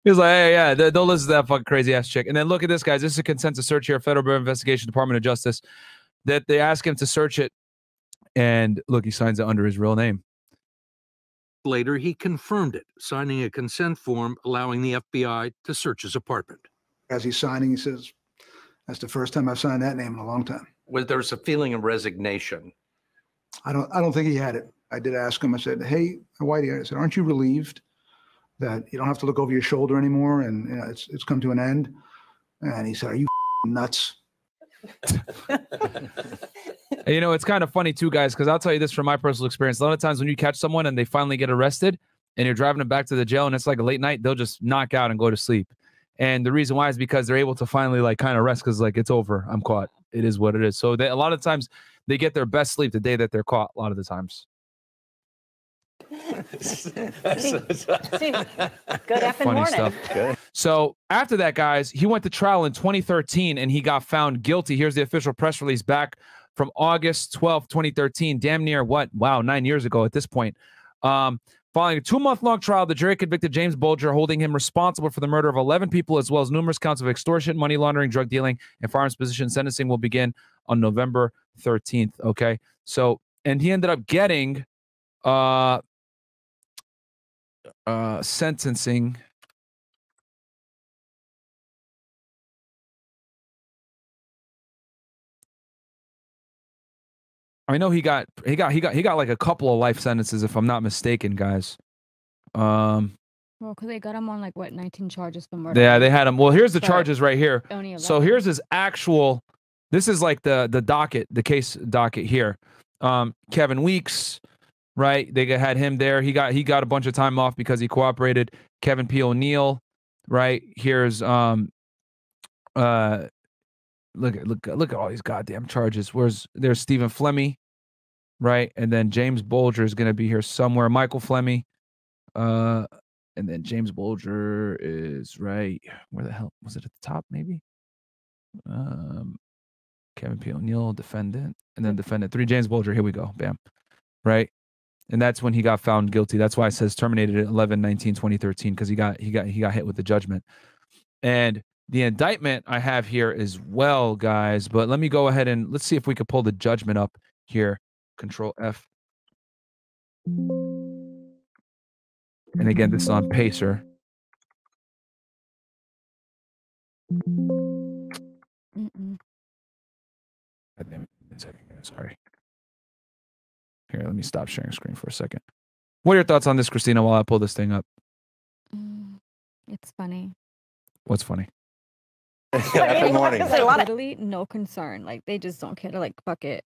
He's like, hey, yeah, don't listen to that fucking crazy ass chick. And then look at this, guys. This is a consensus search here, Federal Bureau of Investigation, Department of Justice, that they ask him to search it. And look, he signs it under his real name. Later, he confirmed it, signing a consent form allowing the FBI to search his apartment. As he's signing, he says, that's the first time I've signed that name in a long time. There was a feeling of resignation. I don't think he had it. I did ask him, I said, hey, Whitey, I said, aren't you relieved that you don't have to look over your shoulder anymore and it's come to an end? And he said, are you nuts? You know, it's kind of funny too, guys, because I'll tell you this from my personal experience. A lot of times when you catch someone and they finally get arrested and you're driving them back to the jail and it's like a late night, they'll just knock out and go to sleep. And the reason why is because they're able to finally like kind of rest because like it's over. I'm caught. It is what it is. So a lot of times they get their best sleep the day that they're caught. A lot of the times. Good effing Funny morning. stuff. Okay. So after that, guys, he went to trial in 2013 and he got found guilty. Here's the official press release back from August 12th, 2013. Damn near what? Wow, 9 years ago at this point. Following a 2-month-long trial, the jury convicted James Bulger, holding him responsible for the murder of 11 people, as well as numerous counts of extortion, money laundering, drug dealing, and firearms possession. Sentencing will begin on November 13th. Okay. So, and he ended up getting sentencing. I know he got like a couple of life sentences, if I'm not mistaken, guys. Well, because they got him on like what, 19 charges for murder. Yeah, they had him. Well, here's the charges right here. So here's his actual. This is like the docket, the case docket here. Kevin Weeks, right? They had him there. He got a bunch of time off because he cooperated. Kevin P. O'Neill, right? Here's look at all these goddamn charges. There's Stephen Fleming, right? And then James Bulger is going to be here somewhere. Michael Fleming, and then James Bulger is right. Where the hell was it? At the top, maybe. Kevin P. O'Neill, defendant, and then defendant 3. James Bulger. Here we go. Bam, right. And that's when he got found guilty. That's why it says terminated at 11/19/2013 because he got hit with the judgment. And the indictment I have here as well, guys. But let me go ahead and let's see if we could pull the judgment up here. Control F. And again, this is on Pacer. Sorry. Here, let me stop sharing screen for a second. What are your thoughts on this, Christina, while I pull this thing up? It's funny. What's funny? Good morning. Literally no concern. Like they just don't care to like fuck it.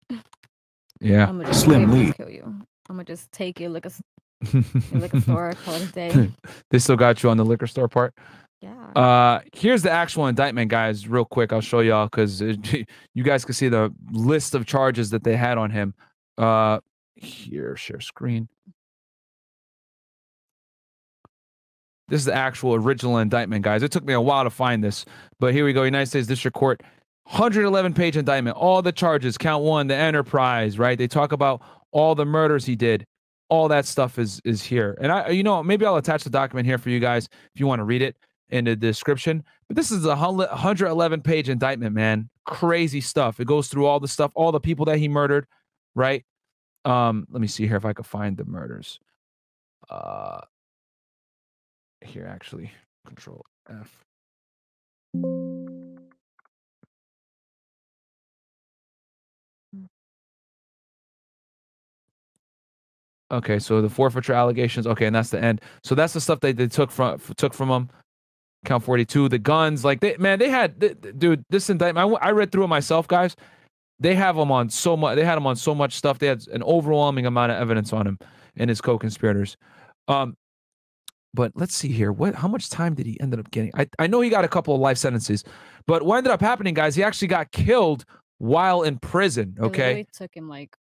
Yeah. I'm gonna just Slim Lee. kill you. I'm gonna just take your liquor store, call it a day. They still got you on the liquor store part. Yeah. Here's the actual indictment, guys. Real quick, I'll show y'all because you guys can see the list of charges that they had on him. Here, share screen. This is the actual original indictment, guys. It took me a while to find this, but here we go. United States District Court, 111-page indictment. All the charges, count 1, the enterprise, right? They talk about all the murders he did. All that stuff is here. And maybe I'll attach the document here for you guys if you want to read it in the description. But this is a 111-page indictment, man. Crazy stuff. It goes through all the stuff, all the people that he murdered, right? Let me see here if I can find the murders. Here, actually, Control F. Okay, so the forfeiture allegations. Okay, and that's the end. So that's the stuff they took from him. Count 42. The guns, like they had, dude. This indictment, I read through it myself, guys. They have him on so much. They had him on so much stuff. They had an overwhelming amount of evidence on him and his co-conspirators. But let's see here. How much time did he end up getting? I know he got a couple of life sentences, but what ended up happening, guys, he actually got killed while in prison. Okay. It took him like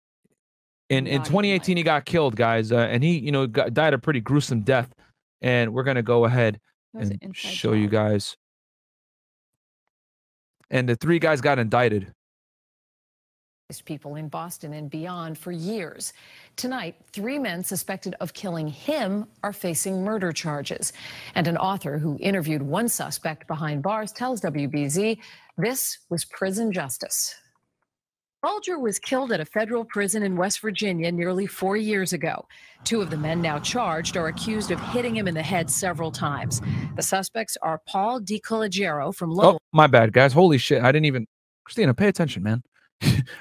in 2018 he got killed, guys, and he died a pretty gruesome death. And we're gonna go ahead and show you guys. And the 3 guys got indicted. People in Boston and beyond for years. Tonight, 3 men suspected of killing him are facing murder charges. And an author who interviewed one suspect behind bars tells WBZ this was prison justice. Bulger was killed at a federal prison in West Virginia nearly 4 years ago. 2 of the men now charged are accused of hitting him in the head several times. The suspects are Paul DiColigiero from Lowell. Oh, my bad, guys. Holy shit. I didn't even. Christina, pay attention, man.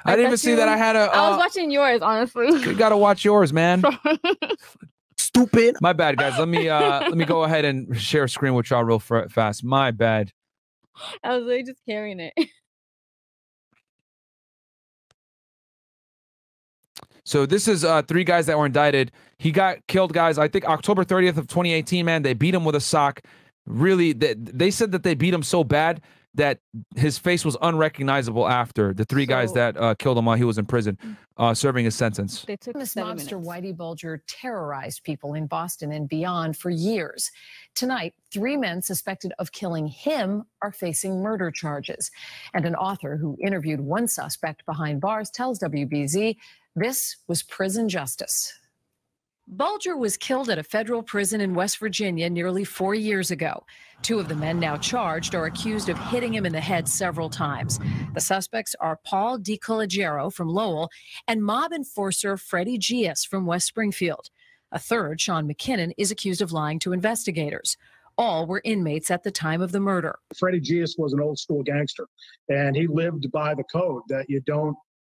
I didn't even see that I had a. I was watching yours, honestly. You gotta watch yours, man. Stupid. My bad, guys. Let me go ahead and share a screen with y'all real fast. My bad. I was really just carrying it. So this is 3 guys that were indicted. He got killed, guys. I think October 30th of 2018. Man, they beat him with a sock. Really, they said that they beat him so bad that his face was unrecognizable after the 3 guys that killed him while he was in prison, serving his sentence. They took Famous 7 mobster minutes. Whitey Bulger terrorized people in Boston and beyond for years. Tonight, 3 men suspected of killing him are facing murder charges. And an author who interviewed one suspect behind bars tells WBZ this was prison justice. Bulger was killed at a federal prison in West Virginia nearly 4 years ago. 2 of the men now charged are accused of hitting him in the head several times. The suspects are Paul DiColigiero from Lowell and mob enforcer Freddie Gias from West Springfield. A third, Sean McKinnon, is accused of lying to investigators. All were inmates at the time of the murder. Freddie Gias was an old school gangster, and he lived by the code that you don't,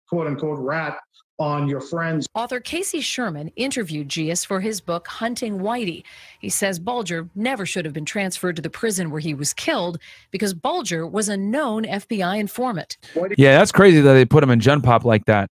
quote unquote, rat on your friends. Author Casey Sherman interviewed Gias for his book, Hunting Whitey. He says Bulger never should have been transferred to the prison where he was killed because Bulger was a known FBI informant. Yeah, that's crazy that they put him in Gen Pop like that.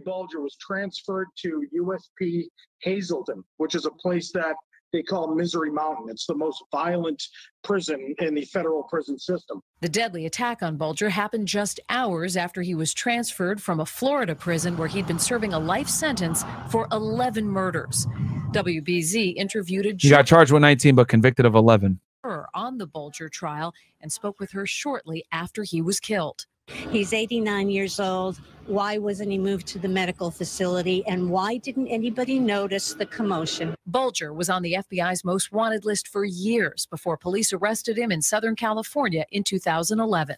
Bulger was transferred to USP Hazelton, which is a place that they call Misery Mountain. It's the most violent prison in the federal prison system. The deadly attack on Bulger happened just hours after he was transferred from a Florida prison where he'd been serving a life sentence for 11 murders. WBZ interviewed a He got charged with 19 but convicted of 11. juror on the Bulger trial and spoke with her shortly after he was killed. He's 89 years old. Why wasn't he moved to the medical facility? And why didn't anybody notice the commotion? Bulger was on the FBI's most wanted list for years before police arrested him in Southern California in 2011.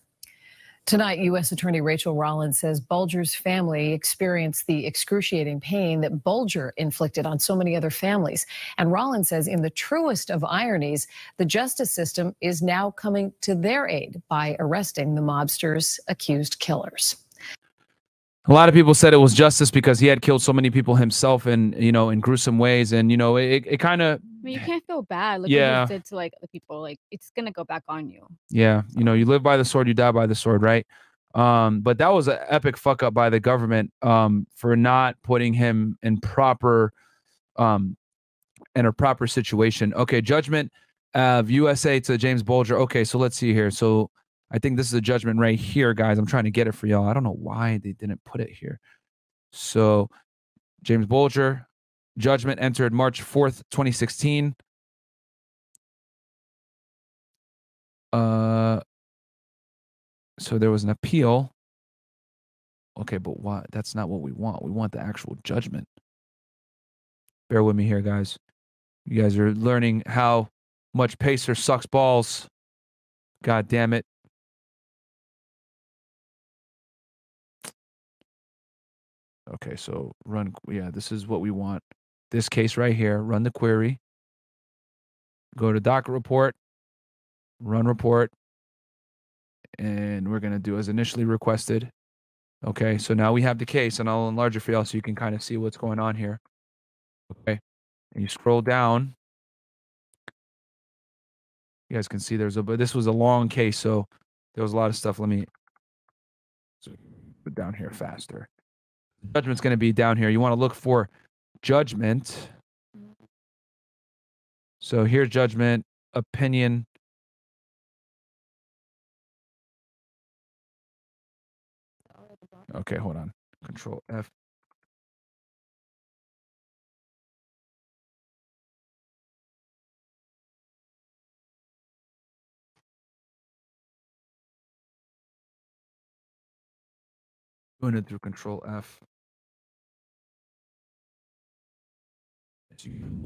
Tonight, U.S. Attorney Rachel Rollins says Bulger's family experienced the excruciating pain that Bulger inflicted on so many other families. And Rollins says in the truest of ironies, the justice system is now coming to their aid by arresting the mobster's accused killers. A lot of people said it was justice because he had killed so many people himself in, in gruesome ways. And, it kind of. I mean, you can't feel bad. Look Yeah. what he did to the people. Like, it's gonna go back on you. Yeah. You live by the sword, you die by the sword, right? But that was an epic fuck up by the government for not putting him in a proper situation. Okay. Judgment of USA to James Bulger. Okay. So let's see here. So I think this is a judgment right here, guys. I'm trying to get it for y'all. I don't know why they didn't put it here. So James Bulger, judgment entered March 4th, 2016. So there was an appeal. Okay, but why? That's not what we want. We want the actual judgment. Bear with me here, guys. You guys are learning how much Pacer sucks balls. God damn it. Okay, so this is what we want. This case right here, run the query. Go to docket report, run report, and we're going to do as initially requested. Okay, so now we have the case, and I'll enlarge it for y'all so you can kind of see what's going on here. Okay, and you scroll down. You guys can see but this was a long case, so there was a lot of stuff. Let me put down here faster. Judgment's going to be down here. You want to look for judgment. So here's judgment, opinion. Okay, hold on. Control F. Doing it through Control F.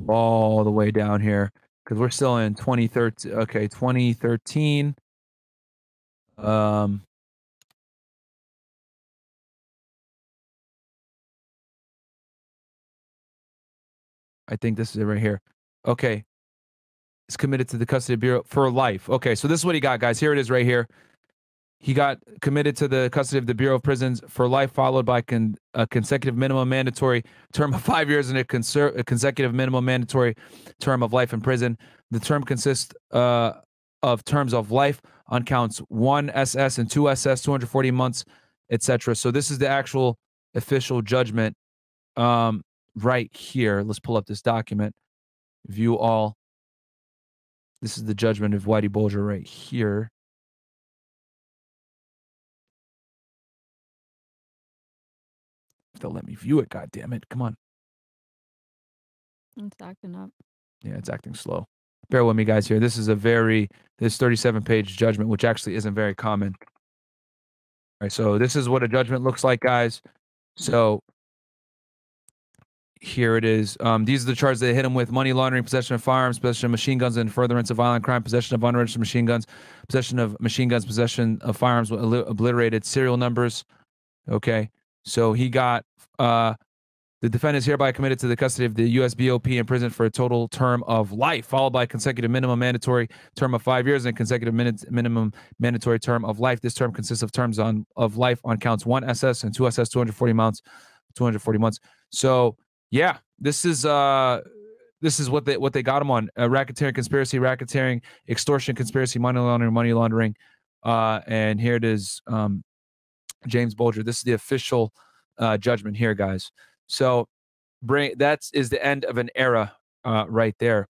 All the way down here because we're still in 2013. Okay, 2013. I think this is it right here. Okay. Is committed to the custody bureau for life. Okay, so this is what he got, guys. Here it is right here. He got committed to the custody of the Bureau of Prisons for life, followed by a consecutive minimum mandatory term of 5 years and a consecutive minimum mandatory term of life in prison. The term consists of terms of life on counts 1 SS and 2 SS, 240 months, etc. So this is the actual official judgment right here. Let's pull up this document. View all. This is the judgment of Whitey Bulger right here. They'll let me view it, God damn it. Come on. It's acting up. Yeah, it's acting slow. Bear with me, guys, here. This is this 37-page judgment, which actually isn't very common. All right, so this is what a judgment looks like, guys. So here it is. These are the charges they hit him with: money laundering, possession of firearms, possession of machine guns, and furtherance of violent crime, possession of unregistered machine guns, possession of machine guns, possession of firearms with obliterated serial numbers. Okay, so he got the defendant is hereby committed to the custody of the U.S. BOP in prison for a total term of life, followed by a consecutive minimum mandatory term of 5 years and a consecutive minimum mandatory term of life. This term consists of terms of life on counts 1 SS and 2 SS, 240 months. So yeah, this is what they got him on: racketeering, conspiracy, racketeering, extortion, conspiracy, money laundering, and here it is, James Bulger. This is the official judgment here, guys. So that is the end of an era right there.